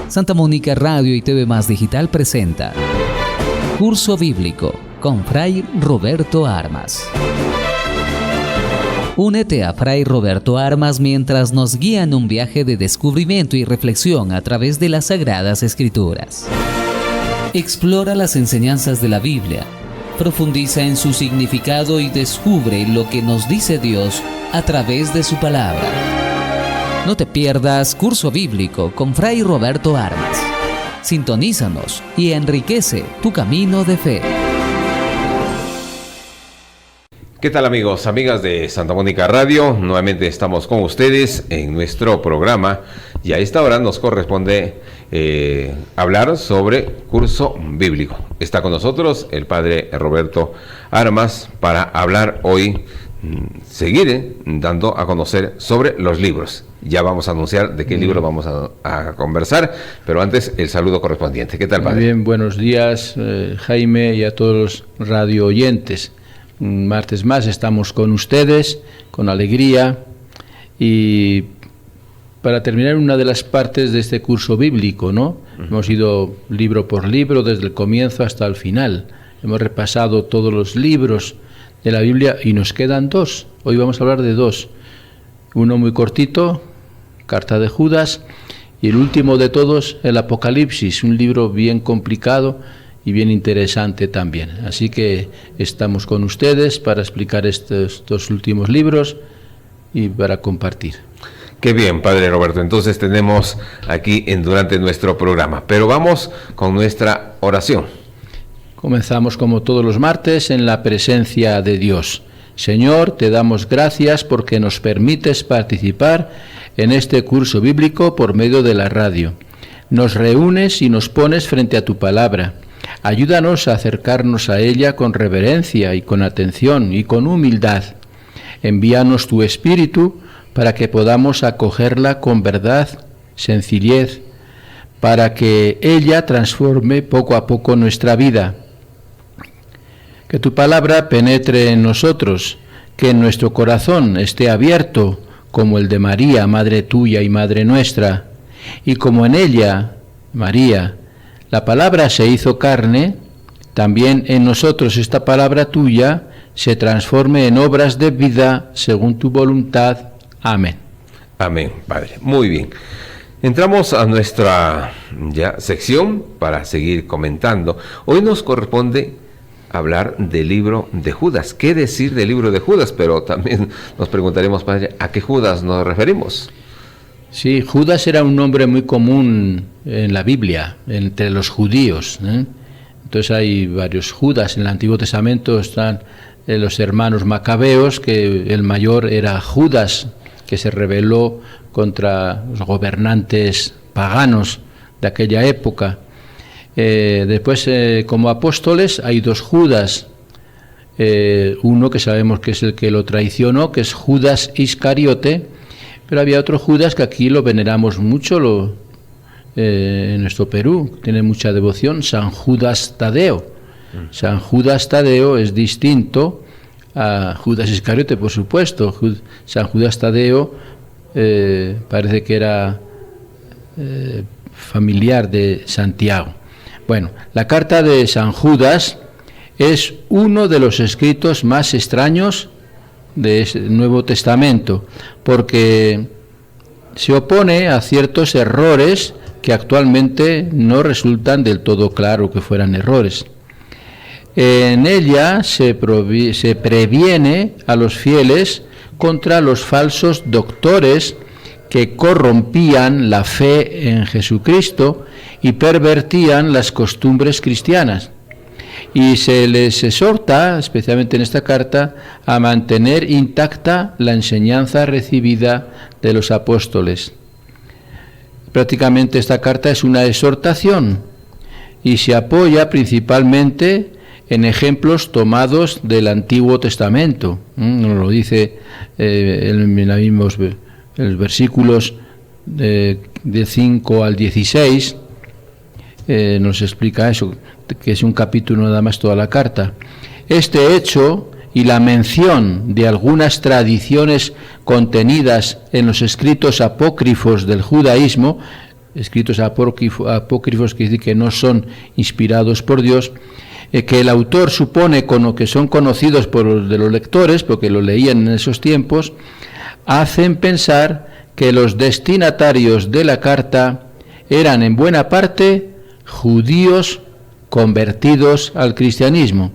Santa Mónica Radio y TV Más Digital presenta Curso Bíblico con Fray Roberto Armas. Únete a Fray Roberto Armas mientras nos guía en un viaje de descubrimiento y reflexión a través de las Sagradas Escrituras. Explora las enseñanzas de la Biblia, profundiza en su significado y descubre lo que nos dice Dios a través de su palabra. No te pierdas Curso Bíblico con Fray Roberto Armas. Sintonízanos y enriquece tu camino de fe. ¿Qué tal, amigos, amigas de Santa Mónica Radio? Nuevamente estamos con ustedes en nuestro programa y a esta hora nos corresponde hablar sobre Curso Bíblico. Está con nosotros el Padre Roberto Armas para hablar hoy, seguir dando a conocer sobre los libros. Ya vamos a anunciar de qué libro vamos a conversar, pero antes el saludo correspondiente. ¿Qué tal, Padre? Muy bien, buenos días, Jaime, y a todos los radio oyentes. Un martes más estamos con ustedes, con alegría, y para terminar una de las partes de este curso bíblico, ¿no? Hemos ido libro por libro, desde el comienzo hasta el final. Hemos repasado todos los libros de la Biblia y nos quedan dos. Hoy vamos a hablar de dos. Uno muy cortito, Carta de Judas, y el último de todos, el Apocalipsis, un libro bien complicado y bien interesante también. Así que estamos con ustedes para explicar estos dos últimos libros y para compartir. Qué bien, Padre Roberto. Entonces tenemos aquí durante nuestro programa. Pero vamos con nuestra oración. Comenzamos como todos los martes en la presencia de Dios. Señor, te damos gracias porque nos permites participar en este curso bíblico por medio de la radio. Nos reúnes y nos pones frente a tu palabra. Ayúdanos a acercarnos a ella con reverencia y con atención y con humildad. Envíanos tu Espíritu para que podamos acogerla con verdad, sencillez, para que ella transforme poco a poco nuestra vida. Que tu palabra penetre en nosotros, que en nuestro corazón esté abierto como el de María, Madre tuya y Madre nuestra, y como en ella, María, la palabra se hizo carne, también en nosotros esta palabra tuya se transforme en obras de vida según tu voluntad. Amén. Amén, Padre. Muy bien. Entramos a nuestra sección para seguir comentando. Hoy nos corresponde hablar del libro de Judas. ¿Qué decir del libro de Judas? Pero también nos preguntaremos, Padre, ¿a qué Judas nos referimos? Sí, Judas era un nombre muy común en la Biblia, entre los judíos, ¿eh? Entonces hay varios Judas. En el Antiguo Testamento están los hermanos macabeos, que el mayor era Judas, que se rebeló contra los gobernantes paganos de aquella época. Después, como apóstoles, hay dos Judas. Uno que sabemos que es el que lo traicionó, que es Judas Iscariote, pero había otro Judas que aquí lo veneramos mucho en nuestro Perú, tiene mucha devoción, San Judas Tadeo. San Judas Tadeo es distinto a Judas Iscariote, por supuesto. San Judas Tadeo parece que era familiar de Santiago. Bueno, la carta de San Judas es uno de los escritos más extraños del Nuevo Testamento, porque se opone a ciertos errores que actualmente no resultan del todo claro que fueran errores. En ella se previene a los fieles contra los falsos doctores que corrompían la fe en Jesucristo y pervertían las costumbres cristianas. Y se les exhorta, especialmente en esta carta, a mantener intacta la enseñanza recibida de los apóstoles. Prácticamente esta carta es una exhortación y se apoya principalmente en ejemplos tomados del Antiguo Testamento. Nos lo dice en los mismos versículos de 5 al 16, nos explica eso, que es un capítulo nada más toda la carta. Este hecho y la mención de algunas tradiciones contenidas en los escritos apócrifos del judaísmo, escritos apócrifos, que dicen que no son inspirados por Dios, que el autor supone que son conocidos por los lectores, porque lo leían en esos tiempos, hacen pensar que los destinatarios de la carta eran en buena parte judíos convertidos al cristianismo.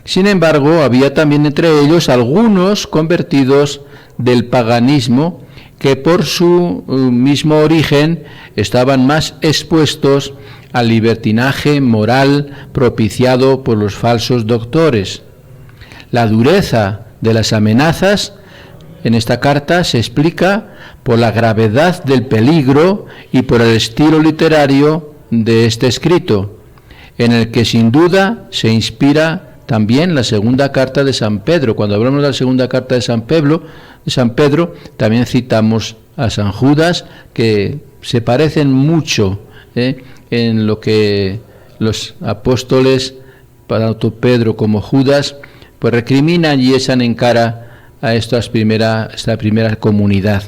Sin embargo, había también entre ellos algunos convertidos del paganismo que por su mismo origen estaban más expuestos al libertinaje moral propiciado por los falsos doctores. La dureza de las amenazas en esta carta se explica por la gravedad del peligro y por el estilo literario de este escrito, en el que sin duda se inspira también la segunda carta de San Pedro. Cuando hablamos de la segunda carta de San Pedro, también citamos a San Judas, que se parecen mucho en lo que los apóstoles, tanto Pedro como Judas, pues recriminan y echan en cara a esta primera comunidad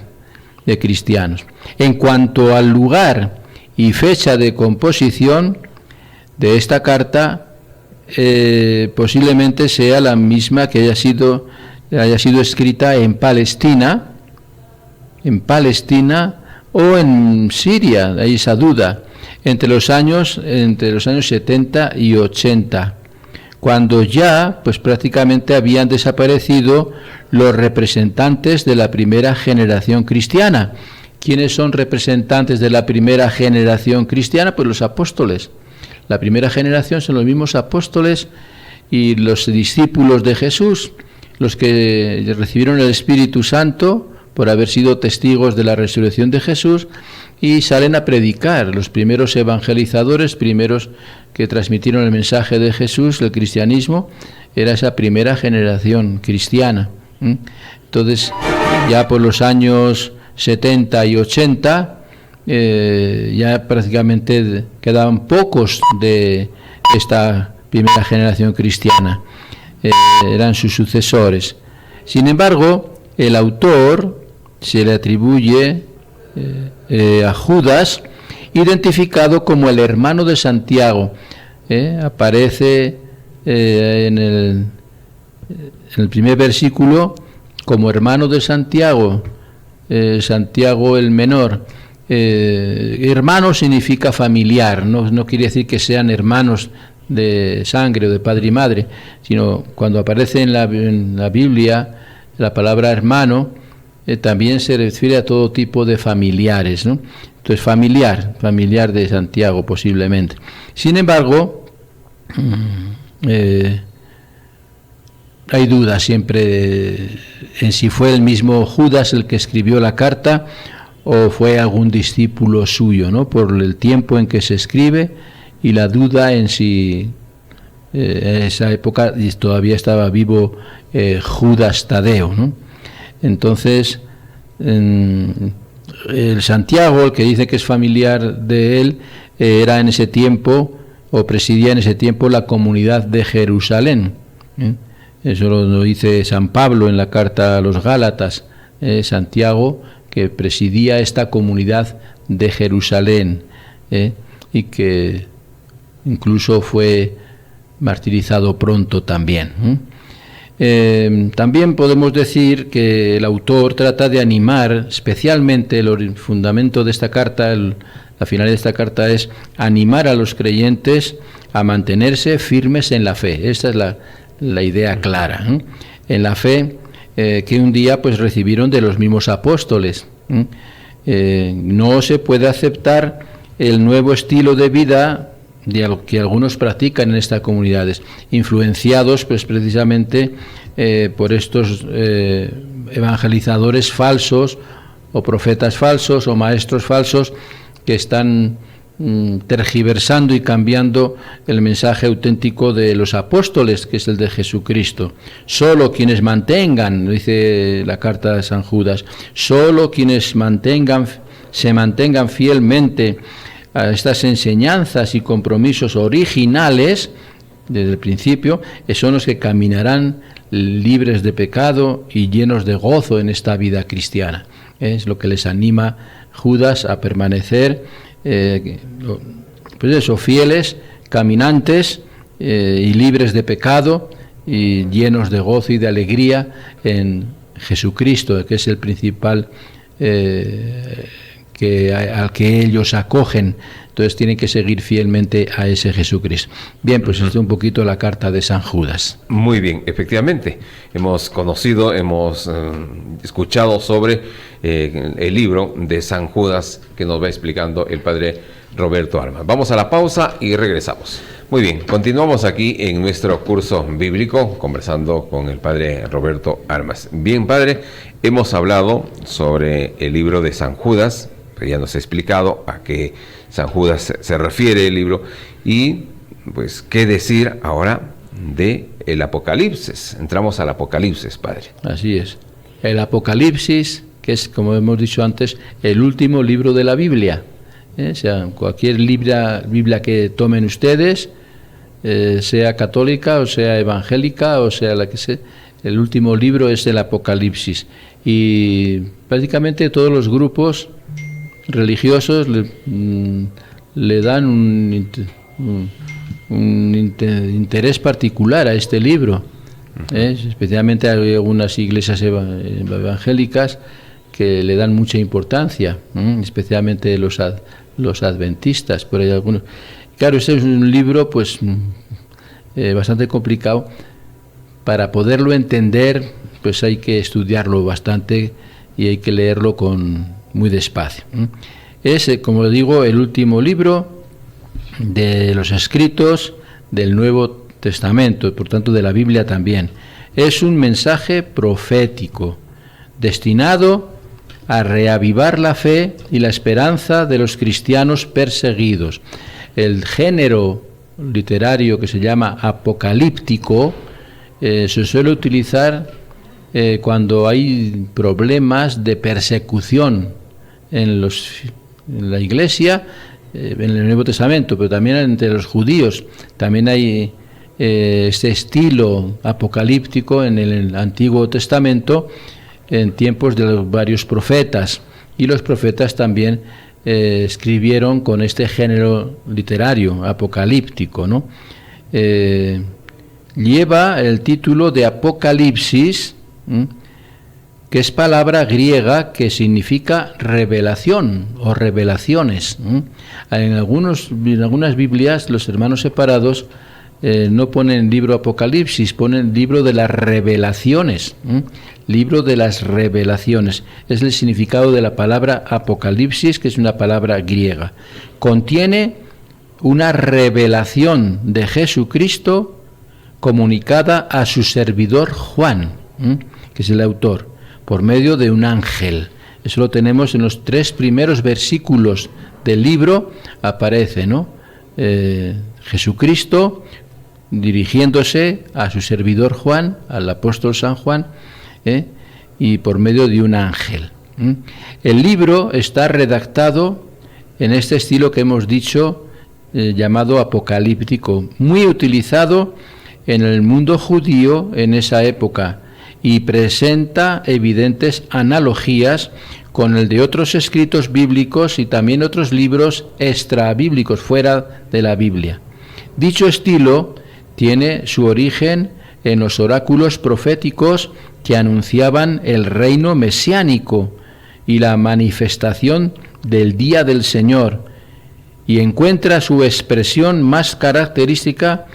de cristianos. En cuanto al lugar y fecha de composición de esta carta, posiblemente sea la misma que haya sido escrita en Palestina o en Siria. Hay esa duda entre los años 70 y 80, cuando ya pues prácticamente habían desaparecido los representantes de la primera generación cristiana. ¿Quiénes son representantes de la primera generación cristiana? Pues los apóstoles. La primera generación son los mismos apóstoles y los discípulos de Jesús, los que recibieron el Espíritu Santo por haber sido testigos de la resurrección de Jesús y salen a predicar. Los primeros evangelizadores, primeros que transmitieron el mensaje de Jesús, el cristianismo, era esa primera generación cristiana. Entonces, ya por los años 70 y 80, ya prácticamente quedaban pocos de esta primera generación cristiana, eran sus sucesores. Sin embargo, el autor se le atribuye a Judas, identificado como el hermano de Santiago. Aparece en el primer versículo como hermano de Santiago, Santiago el menor. Hermano significa familiar, no quiere decir que sean hermanos de sangre o de padre y madre, sino cuando aparece en la Biblia la palabra hermano, también se refiere a todo tipo de familiares, ¿no? Entonces familiar de Santiago posiblemente. Sin embargo, hay dudas siempre en si fue el mismo Judas el que escribió la carta o fue algún discípulo suyo, ¿no? Por el tiempo en que se escribe y la duda en si en esa época todavía estaba vivo Judas Tadeo, ¿no? Entonces, el Santiago, el que dice que es familiar de él, era en ese tiempo, o presidía en ese tiempo, la comunidad de Jerusalén. Eso lo dice San Pablo en la carta a los Gálatas. Santiago, que presidía esta comunidad de Jerusalén, y que incluso fue martirizado pronto también. También podemos decir que el autor trata de animar, especialmente el fundamento de esta carta, la finalidad de esta carta es animar a los creyentes a mantenerse firmes en la fe. Esta es la idea clara, en la fe que un día pues recibieron de los mismos apóstoles. No se puede aceptar el nuevo estilo de vida que algunos practican en estas comunidades, influenciados pues precisamente por estos evangelizadores falsos o profetas falsos o maestros falsos que están tergiversando y cambiando el mensaje auténtico de los apóstoles, que es el de Jesucristo. Solo quienes mantengan, dice la carta de San Judas, solo quienes se mantengan fielmente a estas enseñanzas y compromisos originales desde el principio, son los que caminarán libres de pecado y llenos de gozo en esta vida cristiana. Es lo que les anima Judas a permanecer pues eso, fieles, caminantes y libres de pecado y llenos de gozo y de alegría en Jesucristo, que es el principal al que ellos acogen. Entonces tienen que seguir fielmente a ese Jesucristo. Bien, pues esto es un poquito la carta de San Judas. Muy bien, efectivamente. Hemos conocido, hemos escuchado sobre el libro de San Judas que nos va explicando el padre Roberto Armas. Vamos a la pausa y regresamos. Muy bien, continuamos aquí en nuestro curso bíblico conversando con el padre Roberto Armas. Bien, padre, hemos hablado sobre el libro de San Judas, ya nos ha explicado a qué San Judas se refiere el libro y pues qué decir ahora de el Apocalipsis. Entramos al Apocalipsis, padre. Así es. El Apocalipsis, que es, como hemos dicho antes, el último libro de la Biblia. O sea, cualquier Biblia que tomen ustedes, sea católica o sea evangélica o sea la que sea, el último libro es el Apocalipsis. Y prácticamente todos los grupos religiosos le dan un interés particular a este libro. Especialmente hay algunas iglesias evangélicas que le dan mucha importancia, especialmente los adventistas, por ahí algunos. Claro, este es un libro pues bastante complicado. Para poderlo entender, pues hay que estudiarlo bastante y hay que leerlo muy despacio. Es, como le digo, el último libro de los escritos del Nuevo Testamento, por tanto de la Biblia también. Es un mensaje profético destinado a reavivar la fe y la esperanza de los cristianos perseguidos. El género literario que se llama apocalíptico se suele utilizar cuando hay problemas de persecución en la Iglesia, en el Nuevo Testamento, pero también entre los judíos. También hay este estilo apocalíptico en el Antiguo Testamento, en tiempos de los varios profetas, y los profetas también escribieron con este género literario apocalíptico, ¿no? Lleva el título de Apocalipsis, que es palabra griega que significa revelación o revelaciones. En algunas Biblias los hermanos separados no ponen libro Apocalipsis, ponen libro de las revelaciones. Libro de las revelaciones. Es el significado de la palabra Apocalipsis, que es una palabra griega. Contiene una revelación de Jesucristo comunicada a su servidor Juan, que es el autor, por medio de un ángel. Eso lo tenemos en los 3 primeros versículos del libro, aparece, ¿no? Jesucristo dirigiéndose a su servidor Juan, al apóstol San Juan, y por medio de un ángel. El libro está redactado en este estilo que hemos dicho, llamado apocalíptico, muy utilizado en el mundo judío en esa época, y presenta evidentes analogías con el de otros escritos bíblicos y también otros libros extrabíblicos fuera de la Biblia. Dicho estilo tiene su origen en los oráculos proféticos que anunciaban el reino mesiánico y la manifestación del día del Señor, y encuentra su expresión más característica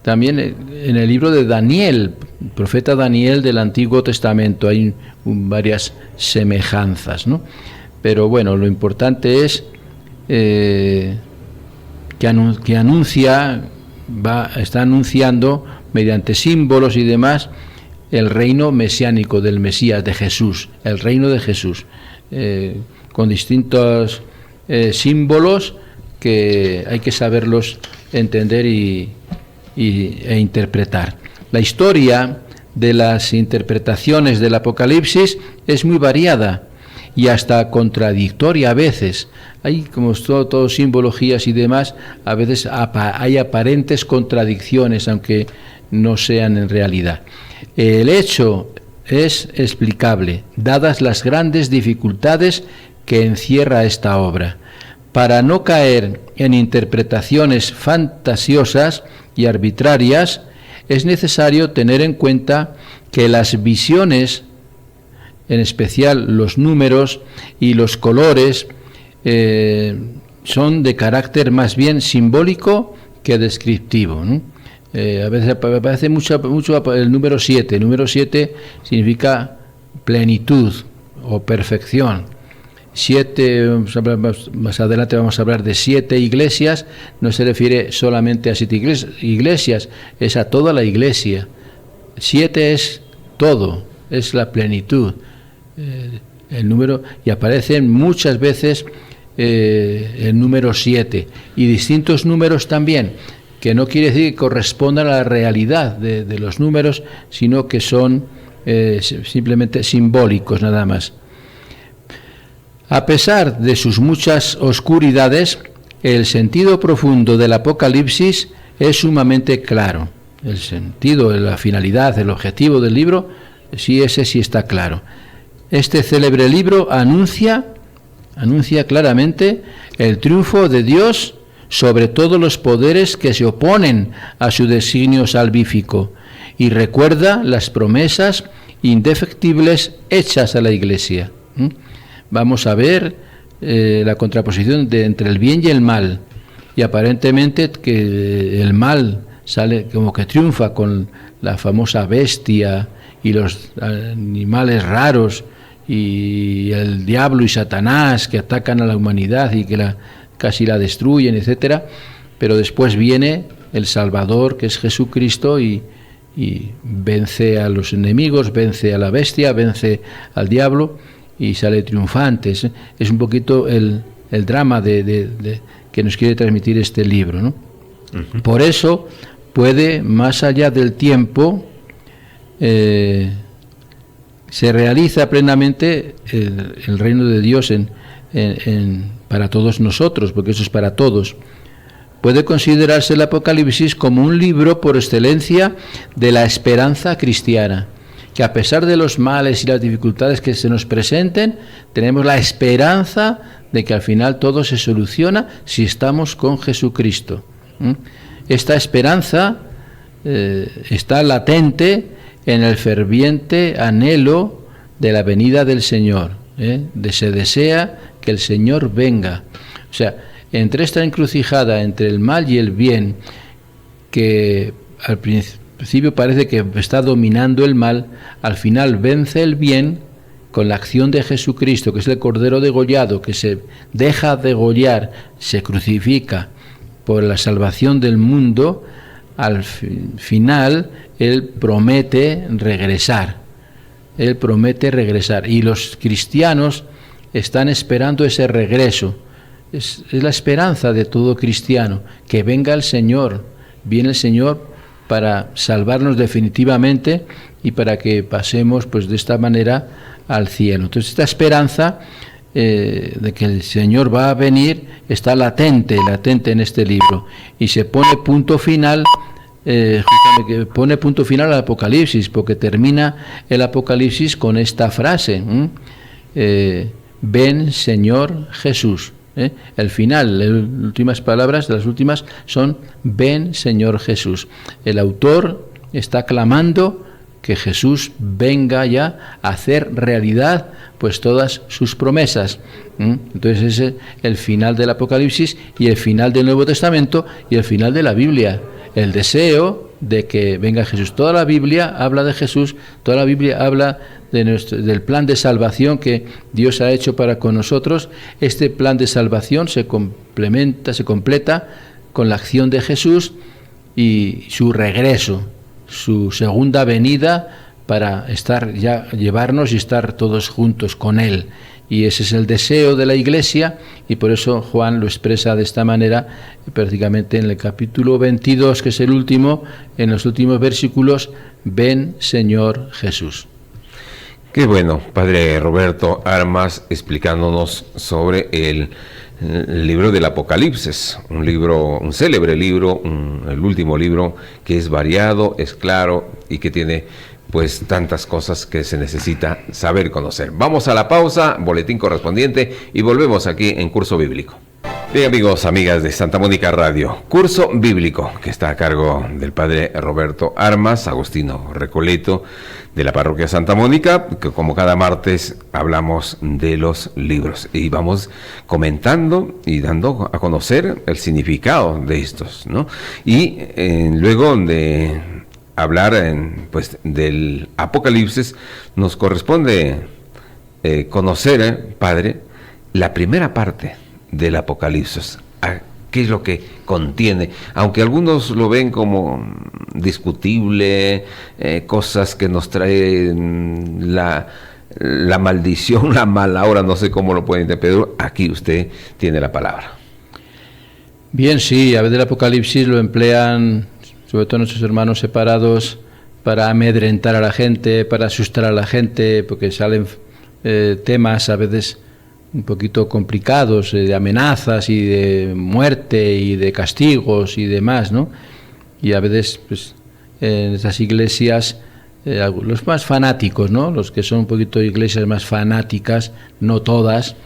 también en el libro de Daniel, el profeta Daniel del Antiguo Testamento. Hay varias semejanzas, ¿no? Pero bueno, lo importante es que está anunciando mediante símbolos y demás el reino mesiánico del Mesías, de Jesús, el reino de Jesús, con distintos símbolos que hay que saberlos entender e interpretar. La historia de las interpretaciones del Apocalipsis es muy variada y hasta contradictoria a veces. Hay, como todo simbologías y demás, a veces hay aparentes contradicciones, aunque no sean en realidad. El hecho es explicable, dadas las grandes dificultades que encierra esta obra. para no caer en interpretaciones fantasiosas y arbitrarias, es necesario tener en cuenta que las visiones, en especial los números y los colores, son de carácter más bien simbólico que descriptivo, ¿no? A veces aparece mucho el número 7. El número 7 significa plenitud o perfección. 7, más adelante vamos a hablar de 7 iglesias, no se refiere solamente a 7 iglesias, es a toda la iglesia. 7 es todo, es la plenitud. El número, y aparecen muchas veces el número 7 y distintos números también, que no quiere decir que correspondan a la realidad de los números, sino que son simplemente simbólicos nada más. A pesar de sus muchas oscuridades, el sentido profundo del Apocalipsis es sumamente claro. El sentido, la finalidad, el objetivo del libro, ese sí está claro. Este célebre libro anuncia claramente el triunfo de Dios sobre todos los poderes que se oponen a su designio salvífico y recuerda las promesas indefectibles hechas a la Iglesia. Vamos a ver la contraposición entre el bien y el mal, y aparentemente que el mal sale como que triunfa con la famosa bestia y los animales raros y el diablo y Satanás que atacan a la humanidad y que casi la destruyen, etcétera. Pero después viene el Salvador, que es Jesucristo, y vence a los enemigos, vence a la bestia, vence al diablo y sale triunfante. Es un poquito el drama que nos quiere transmitir este libro, ¿no? Uh-huh. Por eso puede, más allá del tiempo, se realiza plenamente el reino de Dios para todos nosotros, porque eso es para todos. Puede considerarse el Apocalipsis como un libro por excelencia de la esperanza cristiana, que a pesar de los males y las dificultades que se nos presenten, tenemos la esperanza de que al final todo se soluciona si estamos con Jesucristo. Esta esperanza está latente en el ferviente anhelo de la venida del Señor. Se desea que el Señor venga. O sea, entre esta encrucijada entre el mal y el bien, que al principio parece que está dominando el mal, al final vence el bien con la acción de Jesucristo, que es el Cordero degollado, que se deja degollar, se crucifica por la salvación del mundo. Al final Él promete regresar. Y los cristianos están esperando ese regreso. Es la esperanza de todo cristiano, que venga el Señor. Viene el Señor para salvarnos definitivamente y para que pasemos pues de esta manera al cielo. Entonces esta esperanza de que el Señor va a venir está latente en este libro, y se pone punto final al Apocalipsis, porque termina el Apocalipsis con esta frase: ven Señor Jesús. El final, las últimas palabras, las últimas son ven Señor Jesús. El autor está clamando que Jesús venga ya a hacer realidad pues todas sus promesas. Entonces ese es el final del Apocalipsis y el final del Nuevo Testamento y el final de la Biblia. El deseo de que venga Jesús. Toda la Biblia habla de Jesús, toda la Biblia habla del plan de salvación que Dios ha hecho para con nosotros. Este plan de salvación se completa con la acción de Jesús y su regreso, su segunda venida para llevarnos y estar todos juntos con Él. Y ese es el deseo de la Iglesia, y por eso Juan lo expresa de esta manera, prácticamente en el capítulo 22, que es el último, en los últimos versículos: ven Señor Jesús. Qué bueno, Padre Roberto Armas, explicándonos sobre el libro del Apocalipsis, un célebre libro, el último libro, que es variado, es claro y que tiene pues tantas cosas que se necesita saber y conocer. Vamos a la pausa, boletín correspondiente, y volvemos aquí en Curso Bíblico. Bien, amigos, amigas de Santa Mónica Radio, curso bíblico que está a cargo del padre Roberto Armas, agustino Recoleto, de la parroquia Santa Mónica, que como cada martes hablamos de los libros y vamos comentando y dando a conocer el significado de estos, ¿no? Y luego de hablar pues del Apocalipsis, nos corresponde conocer, padre, la primera parte del Apocalipsis. ¿Qué es lo que contiene? Aunque algunos lo ven como discutible, cosas que nos traen la maldición, la mala hora, no sé cómo lo pueden interpretar. Aquí usted tiene la palabra. Bien, sí, a veces el Apocalipsis lo emplean, sobre todo nuestros hermanos separados, para amedrentar a la gente, para asustar a la gente, porque salen temas a veces un poquito complicados, de amenazas y de muerte y de castigos y demás, ¿no? Y a veces, pues, en esas iglesias, los más fanáticos, ¿no? Los que son un poquito iglesias más fanáticas, no todas,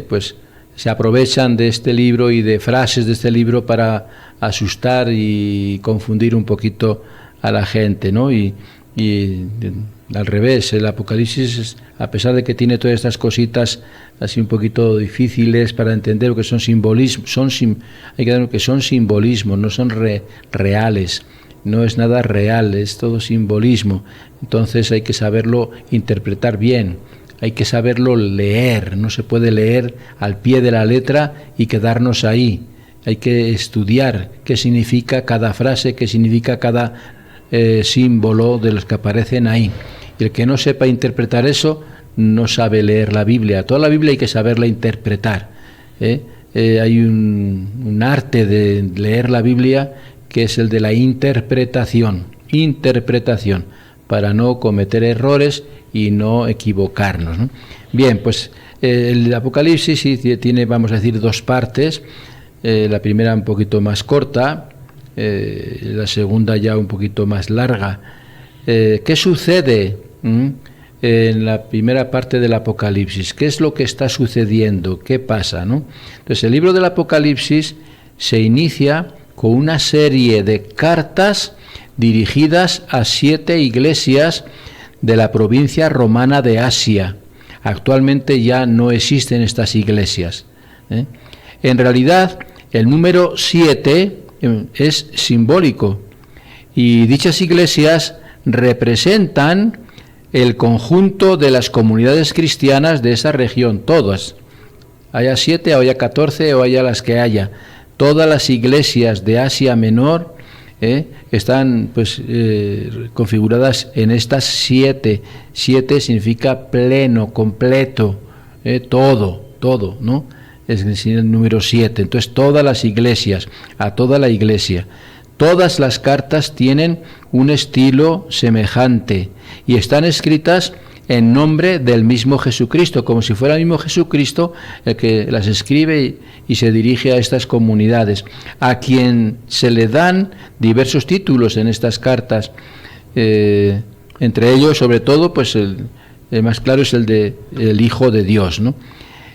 pues se aprovechan de este libro y de frases de este libro para asustar y confundir un poquito a la gente, ¿no? Y al revés, el Apocalipsis, a pesar de que tiene todas estas cositas así un poquito difíciles para entender, que son simbolismos, hay que ver que son simbolismos, no son reales, no es nada real, es todo simbolismo. Entonces hay que saberlo interpretar bien, hay que saberlo leer, no se puede leer al pie de la letra y quedarnos ahí. Hay que estudiar qué significa cada frase, qué significa cada símbolo de los que aparecen ahí. Y el que no sepa interpretar eso no sabe leer la Biblia. Toda la Biblia hay que saberla interpretar. Hay un arte de leer la Biblia que es el de la interpretación, para no cometer errores y no equivocarnos, ¿no? Bien, pues el Apocalipsis sí tiene, vamos a decir, dos partes. La primera un poquito más corta, la segunda ya un poquito más larga. ¿Qué sucede en la primera parte del Apocalipsis? ¿Qué es lo que está sucediendo? ¿Qué pasa, no? Entonces, el libro del Apocalipsis se inicia con una serie de cartas dirigidas a 7 iglesias de la provincia romana de Asia. Actualmente ya no existen estas iglesias. En realidad, el número 7 es simbólico y dichas iglesias representan el conjunto de las comunidades cristianas de esa región, todas, haya 7 o haya 14 o haya las que haya, todas las iglesias de Asia Menor están pues configuradas en estas 7. 7 significa pleno, completo, todo, ¿no? Es decir, el número 7. Entonces, todas las iglesias, a toda la iglesia. Todas las cartas tienen un estilo semejante y están escritas en nombre del mismo Jesucristo, como si fuera el mismo Jesucristo el que las escribe y se dirige a estas comunidades, a quien se le dan diversos títulos en estas cartas, entre ellos, sobre todo, pues el más claro es el de el Hijo de Dios, ¿no?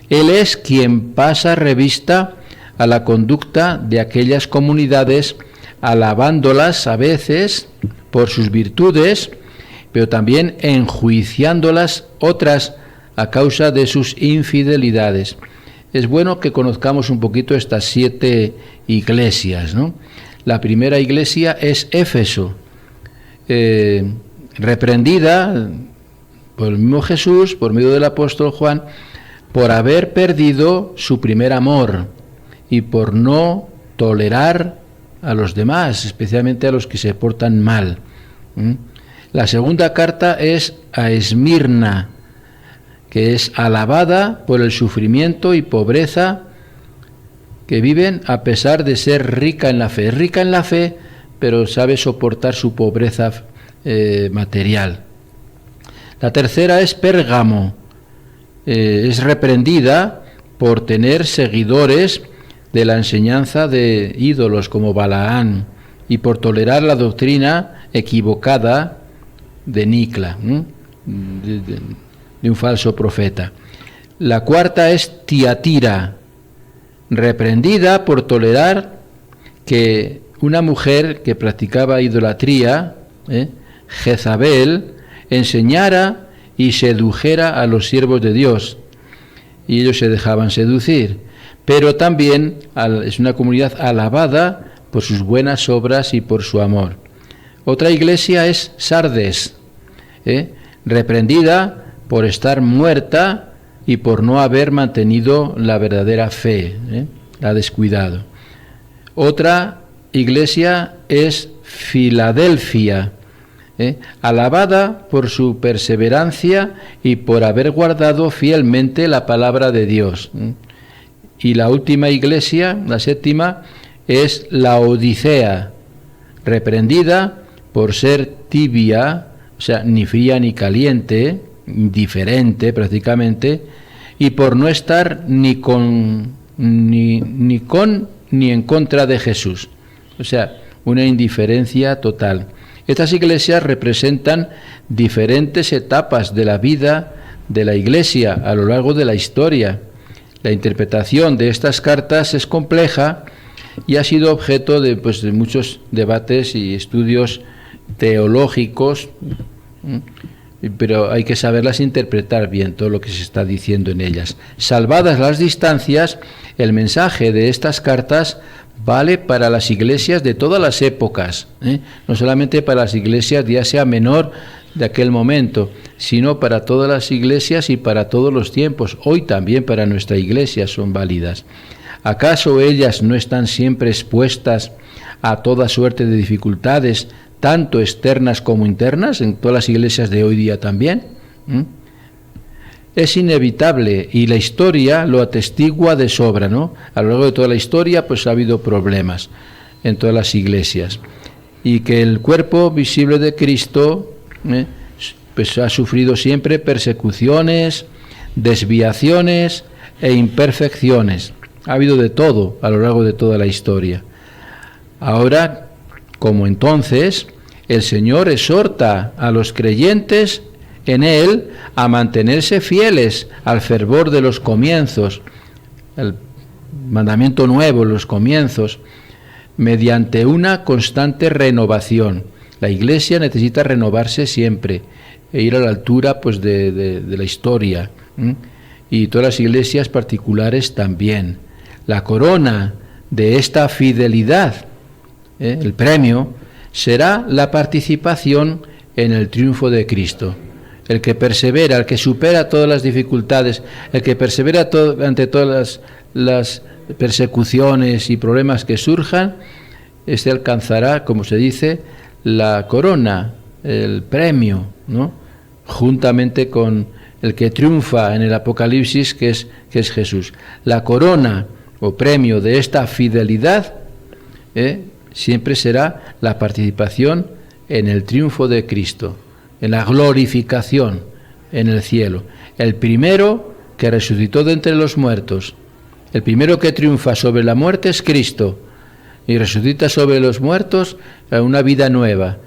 Él es quien pasa revista a la conducta de aquellas comunidades, alabándolas a veces por sus virtudes, pero también enjuiciándolas otras a causa de sus infidelidades. Es bueno que conozcamos un poquito estas 7 iglesias, ¿no? La primera iglesia es Éfeso, reprendida por el mismo Jesús, por medio del apóstol Juan, por haber perdido su primer amor y por no tolerar a los demás, especialmente a los que se portan mal. La segunda carta es a Esmirna, que es alabada por el sufrimiento y pobreza que viven a pesar de ser rica en la fe. Es rica en la fe, pero sabe soportar su pobreza material. La tercera es Pérgamo. Es reprendida por tener seguidores de la enseñanza de ídolos como Balaán y por tolerar la doctrina equivocada de Nicla, de un falso profeta. La cuarta es Tiatira, reprendida por tolerar que una mujer que practicaba idolatría, Jezabel, enseñara y sedujera a los siervos de Dios, y ellos se dejaban seducir. Pero también es una comunidad alabada por sus buenas obras y por su amor. Otra iglesia es Sardes, reprendida por estar muerta y por no haber mantenido la verdadera fe, la ha descuidado. Otra iglesia es Filadelfia, alabada por su perseverancia y por haber guardado fielmente la palabra de Dios. Y la última iglesia, la séptima, es Laodicea, reprendida por ser tibia, o sea, ni fría ni caliente, indiferente prácticamente, y por no estar ni en contra de Jesús. O sea, una indiferencia total. Estas iglesias representan diferentes etapas de la vida de la Iglesia a lo largo de la historia. La interpretación de estas cartas es compleja y ha sido objeto de muchos debates y estudios teológicos, pero hay que saberlas interpretar bien, todo lo que se está diciendo en ellas. Salvadas las distancias, el mensaje de estas cartas vale para las iglesias de todas las épocas, no solamente para las iglesias de Asia Menor de aquel momento, sino para todas las iglesias y para todos los tiempos. Hoy también para nuestra iglesia son válidas. ¿Acaso ellas no están siempre expuestas a toda suerte de dificultades, tanto externas como internas, en todas las iglesias de hoy día también? Es inevitable, y la historia lo atestigua de sobra, ¿no? A lo largo de toda la historia ha habido problemas en todas las iglesias, y que el cuerpo visible de Cristo ha sufrido siempre persecuciones, desviaciones e imperfecciones. Ha habido de todo a lo largo de toda la historia. Ahora, como entonces, el Señor exhorta a los creyentes en Él a mantenerse fieles al fervor de los comienzos, el mandamiento nuevo, los comienzos, mediante una constante renovación. La Iglesia necesita renovarse siempre e ir a la altura de la historia, y todas las iglesias particulares también. La corona de esta fidelidad, el premio, será la participación en el triunfo de Cristo. El que persevera, el que supera todas las dificultades, el que persevera ante todas las persecuciones y problemas que surjan, este alcanzará, como se dice, la corona, el premio, ¿no? Juntamente con el que triunfa en el Apocalipsis, que es Jesús. La corona o premio de esta fidelidad siempre será la participación en el triunfo de Cristo, en la glorificación en el cielo. El primero que resucitó de entre los muertos, el primero que triunfa sobre la muerte es Cristo, y resucita sobre los muertos a una vida nueva.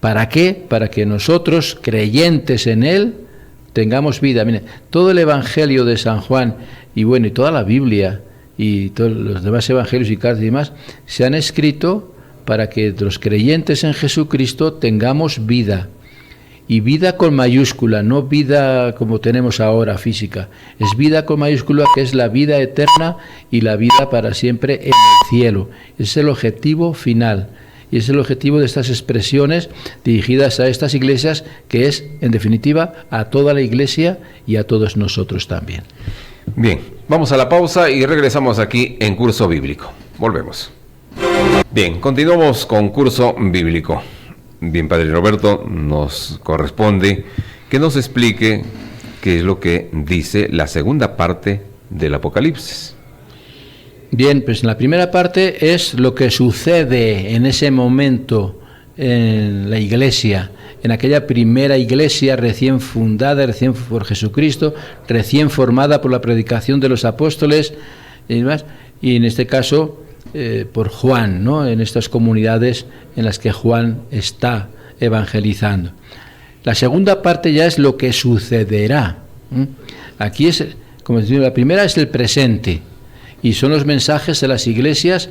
¿Para qué? Para que nosotros, creyentes en Él, tengamos vida. Mire, todo el Evangelio de San Juan y toda la Biblia y todos los demás evangelios y cartas y demás se han escrito para que los creyentes en Jesucristo tengamos vida. Y vida con mayúscula, no vida como tenemos ahora física. Es vida con mayúscula, que es la vida eterna y la vida para siempre en el cielo. Ese es el objetivo final. Y ese es el objetivo de estas expresiones dirigidas a estas iglesias, que es, en definitiva, a toda la iglesia y a todos nosotros también. Bien, vamos a la pausa y regresamos aquí en Curso Bíblico. Volvemos. Bien, continuamos con Curso Bíblico. Bien, Padre Roberto, nos corresponde que nos explique qué es lo que dice la segunda parte del Apocalipsis. Bien, pues la primera parte es lo que sucede en ese momento en la iglesia, en aquella primera iglesia recién fundada, recién por Jesucristo, recién formada por la predicación de los apóstoles y demás, y en este caso por Juan, ¿no? En estas comunidades en las que Juan está evangelizando. La segunda parte ya es lo que sucederá. Aquí es, como decimos, la primera es el presente, y son los mensajes de las iglesias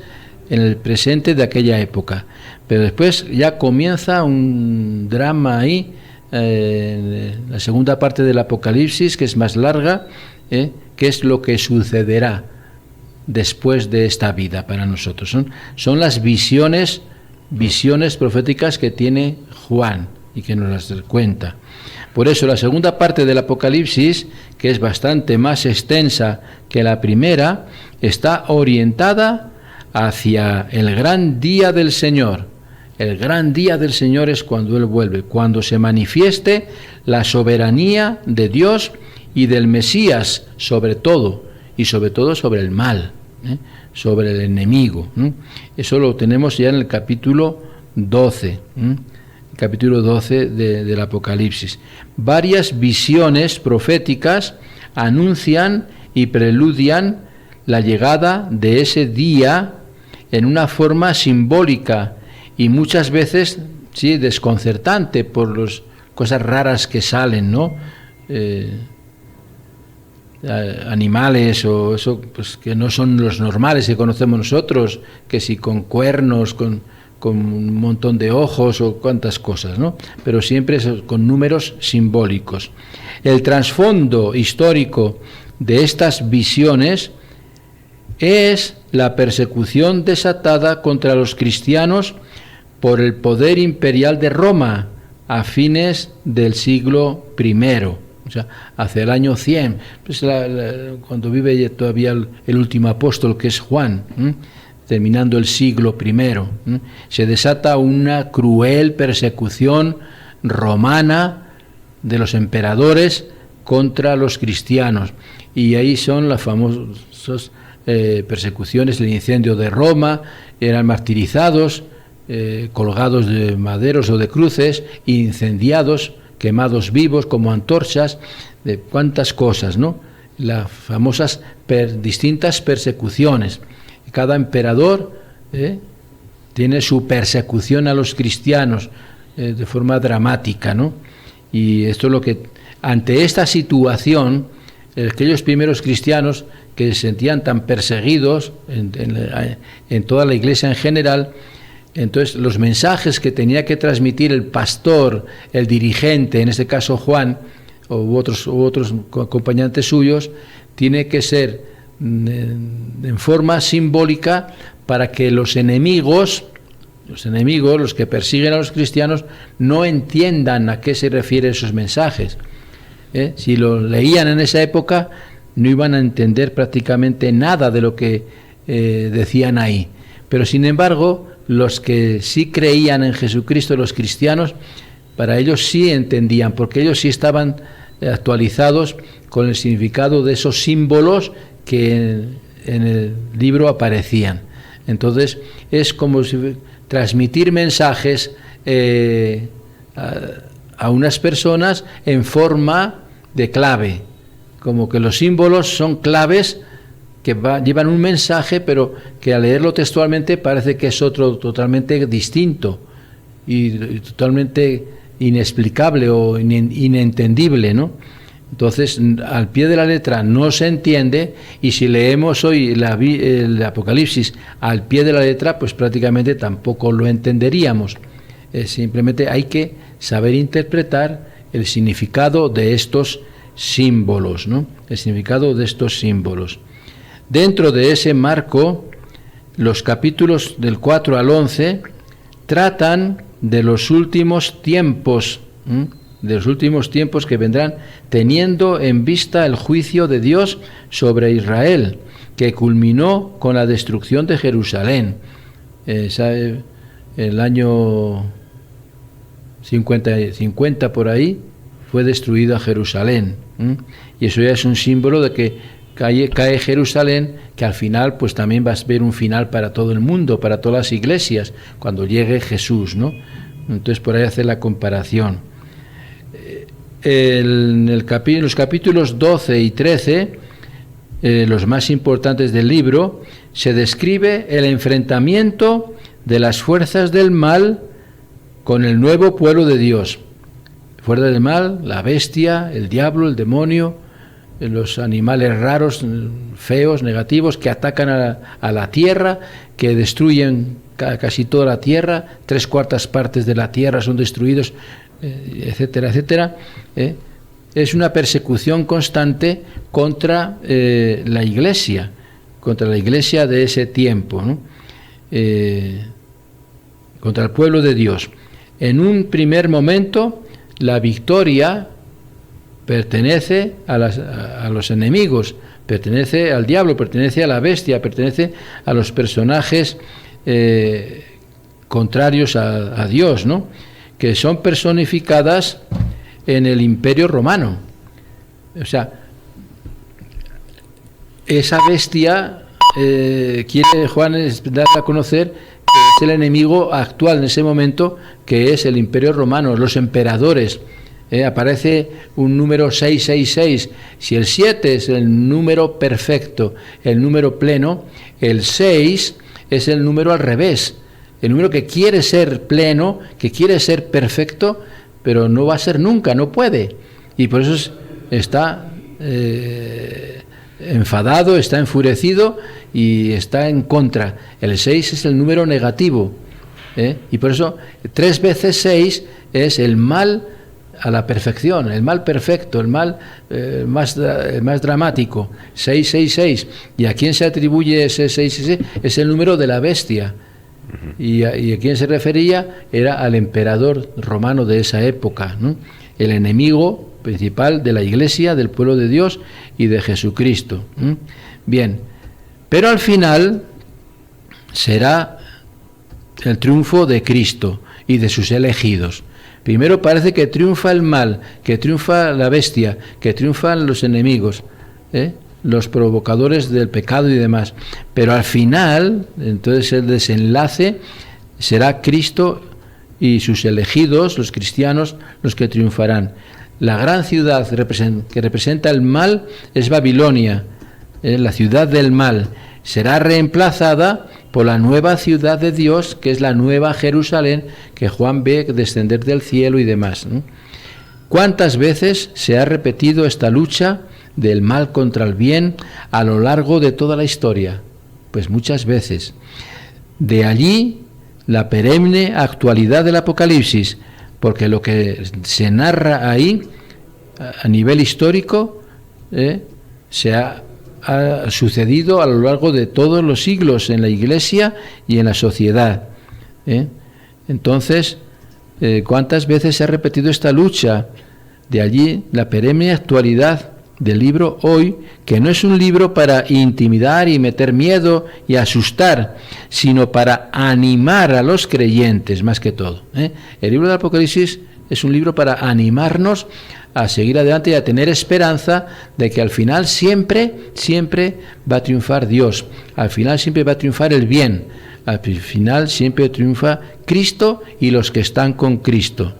en el presente de aquella época. Pero después ya comienza un drama ahí, la segunda parte del Apocalipsis, que es más larga, que es lo que sucederá después de esta vida para nosotros. Son las visiones proféticas que tiene Juan y que nos las cuenta. Por eso la segunda parte del Apocalipsis, que es bastante más extensa que la primera, está orientada hacia el gran día del Señor. El gran día del Señor es cuando Él vuelve, cuando se manifieste la soberanía de Dios y del Mesías sobre todo, y sobre todo sobre el mal, sobre el enemigo. Eso lo tenemos ya en el capítulo 12, capítulo 12 del Apocalipsis. Varias visiones proféticas anuncian y preludian la llegada de ese día en una forma simbólica y muchas veces sí desconcertante por las cosas raras que salen, ¿no? Animales o eso, pues que no son los normales que conocemos nosotros, que si con cuernos, con un montón de ojos o cuantas cosas, ¿no? Pero siempre con números simbólicos. El trasfondo histórico de estas visiones es la persecución desatada contra los cristianos por el poder imperial de Roma a fines del siglo I, o sea, hacia el año 100, pues cuando vive todavía el último apóstol, que es Juan, terminando el siglo I, se desata una cruel persecución romana de los emperadores contra los cristianos, y ahí son las famosas persecuciones, el incendio de Roma, eran martirizados, colgados de maderos o de cruces, incendiados, quemados vivos como antorchas, de cuántas cosas, ¿no? Las famosas distintas persecuciones. Cada emperador tiene su persecución a los cristianos de forma dramática, ¿no? Y esto es lo que, ante esta situación, aquellos primeros cristianos que se sentían tan perseguidos en toda la iglesia en general, entonces los mensajes que tenía que transmitir el pastor, el dirigente, en este caso Juan, u otros acompañantes suyos, tiene que ser en forma simbólica para que los enemigos, los que persiguen a los cristianos, no entiendan a qué se refieren esos mensajes. Si lo leían en esa época, no iban a entender prácticamente nada de lo que decían ahí. Pero sin embargo, los que sí creían en Jesucristo, los cristianos, para ellos sí entendían, porque ellos sí estaban actualizados con el significado de esos símbolos que en el libro aparecían. Entonces, es como si transmitir mensajes a unas personas en forma de clave, como que los símbolos son claves que llevan un mensaje, pero que al leerlo textualmente parece que es otro totalmente distinto y totalmente inexplicable o inentendible, ¿no? Entonces, al pie de la letra no se entiende, y si leemos hoy el Apocalipsis al pie de la letra, pues prácticamente tampoco lo entenderíamos. Simplemente hay que saber interpretar el significado de estos símbolos, ¿no? El significado de estos símbolos. Dentro de ese marco, los capítulos del 4 al 11 tratan de los últimos tiempos, que vendrán, teniendo en vista el juicio de Dios sobre Israel, que culminó con la destrucción de Jerusalén. El año 50 por ahí fue destruida Jerusalén, y eso ya es un símbolo de que cae Jerusalén, que al final pues también va a haber un final para todo el mundo, para todas las iglesias, cuando llegue Jesús, ¿no? Entonces por ahí hace la comparación. En los capítulos 12 y 13, los más importantes del libro, se describe el enfrentamiento de las fuerzas del mal con el nuevo pueblo de Dios. Fuerza del mal, la bestia, el diablo, el demonio, los animales raros, feos, negativos, que atacan a la tierra, que destruyen casi toda la tierra, 3/4 partes de la tierra son destruidos, etcétera, etcétera. Es una persecución constante contra la Iglesia de ese tiempo, ¿no? Contra el pueblo de Dios. En un primer momento, la victoria pertenece a los enemigos, pertenece al diablo, pertenece a la bestia, pertenece a los personajes contrarios a Dios, ¿no? Que son personificadas en el Imperio Romano. O sea, esa bestia quiere Juan dar a conocer que es el enemigo actual en ese momento, que es el Imperio Romano, los emperadores. Aparece un número 666. Si el 7 es el número perfecto, el número pleno, el 6 es el número al revés, el número que quiere ser pleno, que quiere ser perfecto, pero no va a ser nunca, no puede. Y por eso está enfadado, está enfurecido y está en contra. El 6 es el número negativo, y por eso 3 veces 6 es el mal a la perfección, el mal perfecto, el mal más dramático, 666. ¿Y a quién se atribuye ese 666? Es el número de la bestia. ¿Y a quién se refería? Era al emperador romano de esa época, ¿no? El enemigo principal de la Iglesia, del pueblo de Dios y de Jesucristo. Bien, pero al final será el triunfo de Cristo y de sus elegidos. Primero parece que triunfa el mal, que triunfa la bestia, que triunfan los enemigos, los provocadores del pecado y demás. Pero al final, entonces el desenlace será Cristo y sus elegidos, los cristianos, los que triunfarán. La gran ciudad que representa el mal es Babilonia, la ciudad del mal. Será reemplazada por la nueva ciudad de Dios, que es la nueva Jerusalén, que Juan ve descender del cielo y demás, ¿no? ¿Cuántas veces se ha repetido esta lucha del mal contra el bien a lo largo de toda la historia? Pues muchas veces. De allí la perenne actualidad del Apocalipsis, porque lo que se narra ahí a nivel histórico se ha sucedido a lo largo de todos los siglos en la Iglesia y en la sociedad. Entonces, ¿cuántas veces se ha repetido esta lucha? De allí la perenne actualidad del libro hoy, que no es un libro para intimidar y meter miedo y asustar, sino para animar a los creyentes más que todo. El libro del Apocalipsis es un libro para animarnos a seguir adelante y a tener esperanza de que al final siempre va a triunfar Dios, al final siempre va a triunfar el bien, al final siempre triunfa Cristo y los que están con Cristo.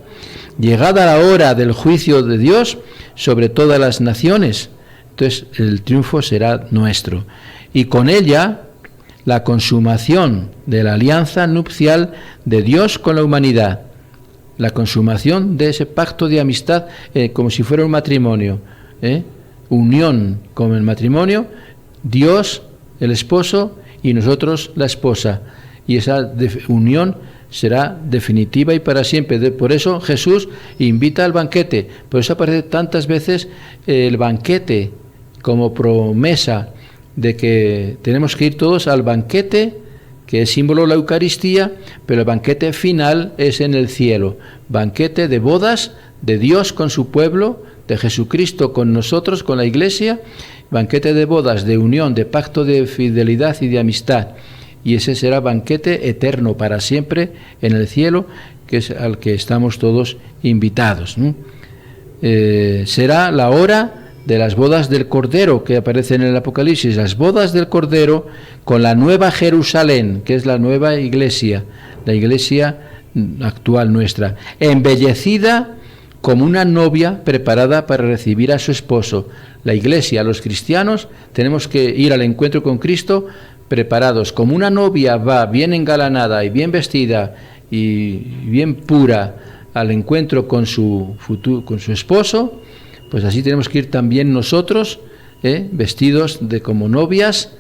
Llegada la hora del juicio de Dios sobre todas las naciones, entonces el triunfo será nuestro. Y con ella la consumación de la alianza nupcial de Dios con la humanidad, la consumación de ese pacto de amistad, como si fuera un matrimonio, unión como el matrimonio, Dios, el esposo, y nosotros, la esposa, y esa unión será definitiva y para siempre. Por eso Jesús invita al banquete, por eso aparece tantas veces el banquete como promesa de que tenemos que ir todos al banquete, que es símbolo de la Eucaristía, pero el banquete final es en el cielo, banquete de bodas de Dios con su pueblo, de Jesucristo con nosotros, con la Iglesia, banquete de bodas, de unión, de pacto de fidelidad y de amistad, y ese será banquete eterno para siempre en el cielo, que es al que estamos todos invitados, ¿no? Será la hora de las bodas del Cordero que aparecen en el Apocalipsis, las bodas del Cordero con la nueva Jerusalén, que es la nueva iglesia, la iglesia actual nuestra, embellecida como una novia preparada para recibir a su esposo. La iglesia, los cristianos, tenemos que ir al encuentro con Cristo preparados, como una novia va bien engalanada y bien vestida y bien pura al encuentro con su esposo. Pues así tenemos que ir también nosotros vestidos como novias,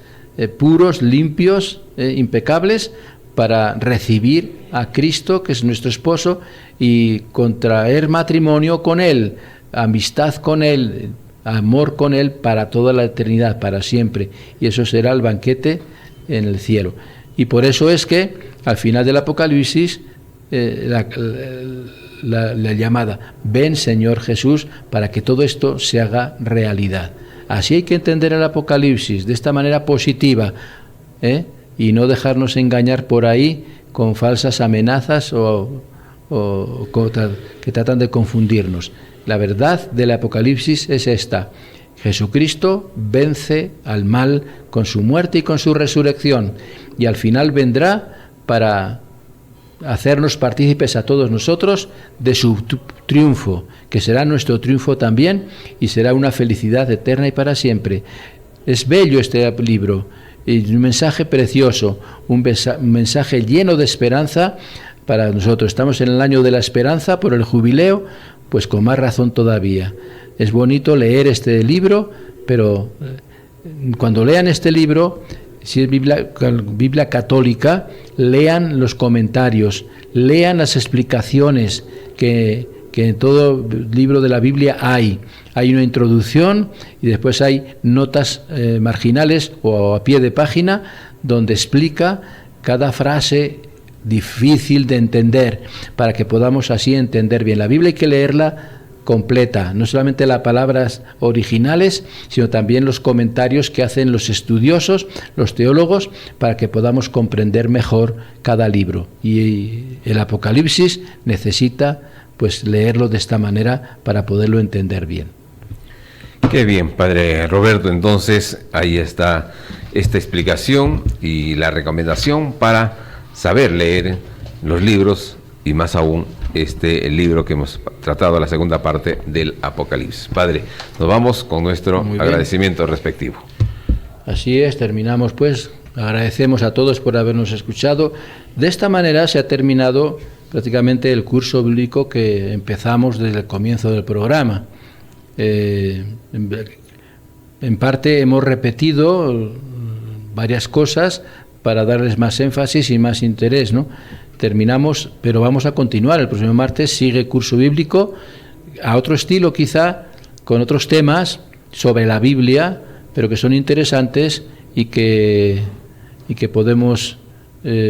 puros, limpios, impecables, para recibir a Cristo, que es nuestro esposo, y contraer matrimonio con Él, amistad con Él, amor con Él para toda la eternidad, para siempre. Y eso será el banquete en el cielo. Y por eso es que al final del Apocalipsis, la llamada, ven Señor Jesús, para que todo esto se haga realidad. Así hay que entender el Apocalipsis, de esta manera positiva, y no dejarnos engañar por ahí con falsas amenazas o que tratan de confundirnos. La verdad del Apocalipsis es esta: Jesucristo vence al mal con su muerte y con su resurrección, y al final vendrá para hacernos partícipes a todos nosotros de su triunfo, que será nuestro triunfo también, y será una felicidad eterna y para siempre. Es bello este libro, y un mensaje precioso, un mensaje lleno de esperanza para nosotros. Estamos en el año de la esperanza por el jubileo, pues con más razón todavía. Es bonito leer este libro, pero cuando lean este libro, si es Biblia católica, lean los comentarios, lean las explicaciones que en todo libro de la Biblia hay. Hay una introducción y después hay notas marginales o a pie de página donde explica cada frase difícil de entender, para que podamos así entender bien. La Biblia hay que leerla completa, no solamente las palabras originales, sino también los comentarios que hacen los estudiosos, los teólogos, para que podamos comprender mejor cada libro. Y el Apocalipsis necesita pues leerlo de esta manera para poderlo entender bien. Qué bien, Padre Roberto. Entonces ahí está esta explicación y la recomendación para saber leer los libros, y más aún el libro que hemos tratado, la segunda parte del Apocalipsis. Padre, nos vamos con nuestro agradecimiento respectivo. Así es, terminamos pues. Agradecemos a todos por habernos escuchado. De esta manera se ha terminado prácticamente el curso bíblico que empezamos desde el comienzo del programa. En parte hemos repetido varias cosas para darles más énfasis y más interés, ¿no? Terminamos, pero vamos a continuar. El próximo martes sigue curso bíblico, a otro estilo quizá, con otros temas sobre la Biblia, pero que son interesantes y que podemos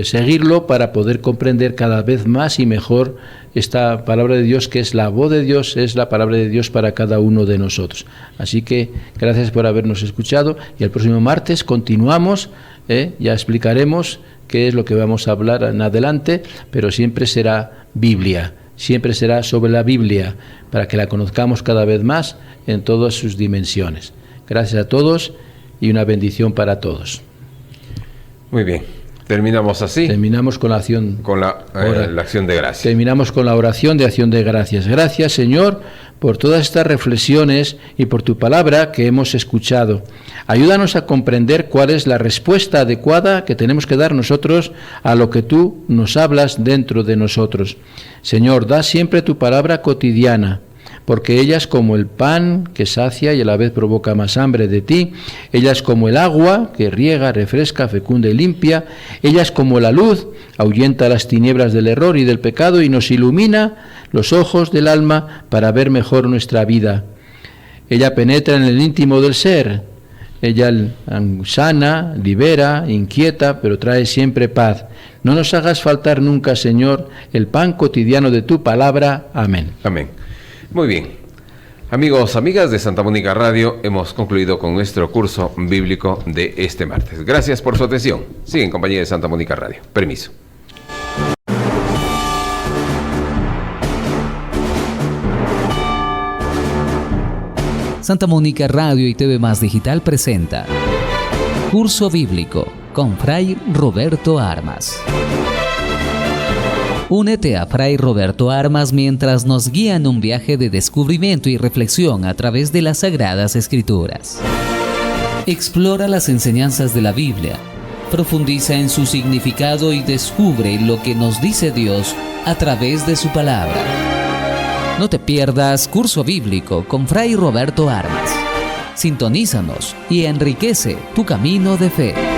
seguirlo para poder comprender cada vez más y mejor esta palabra de Dios, que es la voz de Dios, es la palabra de Dios para cada uno de nosotros. Así que gracias por habernos escuchado, y el próximo martes continuamos, ya explicaremos qué es lo que vamos a hablar en adelante, pero siempre será Biblia, siempre será sobre la Biblia, para que la conozcamos cada vez más en todas sus dimensiones. Gracias a todos y una bendición para todos. Muy bien, terminamos así. Terminamos con la acción. Con la acción de gracias. Terminamos con la oración de acción de gracias. Gracias, Señor, por todas estas reflexiones y por tu palabra que hemos escuchado. Ayúdanos a comprender cuál es la respuesta adecuada que tenemos que dar nosotros a lo que tú nos hablas dentro de nosotros. Señor, da siempre tu palabra cotidiana, porque ella es como el pan que sacia y a la vez provoca más hambre de ti. Ella es como el agua que riega, refresca, fecunda y limpia. Ella es como la luz, ahuyenta las tinieblas del error y del pecado y nos ilumina los ojos del alma para ver mejor nuestra vida. Ella penetra en el íntimo del ser. Ella sana, libera, inquieta, pero trae siempre paz. No nos hagas faltar nunca, Señor, el pan cotidiano de tu palabra. Amén. Amén. Muy bien. Amigos, amigas de Santa Mónica Radio, hemos concluido con nuestro curso bíblico de este martes. Gracias por su atención. Sigue en compañía de Santa Mónica Radio. Permiso. Santa Mónica Radio y TV Más Digital presenta Curso Bíblico con Fray Roberto Armas. Únete a Fray Roberto Armas mientras nos guía en un viaje de descubrimiento y reflexión a través de las Sagradas Escrituras. Explora las enseñanzas de la Biblia, profundiza en su significado y descubre lo que nos dice Dios a través de su palabra. No te pierdas Curso Bíblico con Fray Roberto Armas. Sintonízanos y enriquece tu camino de fe.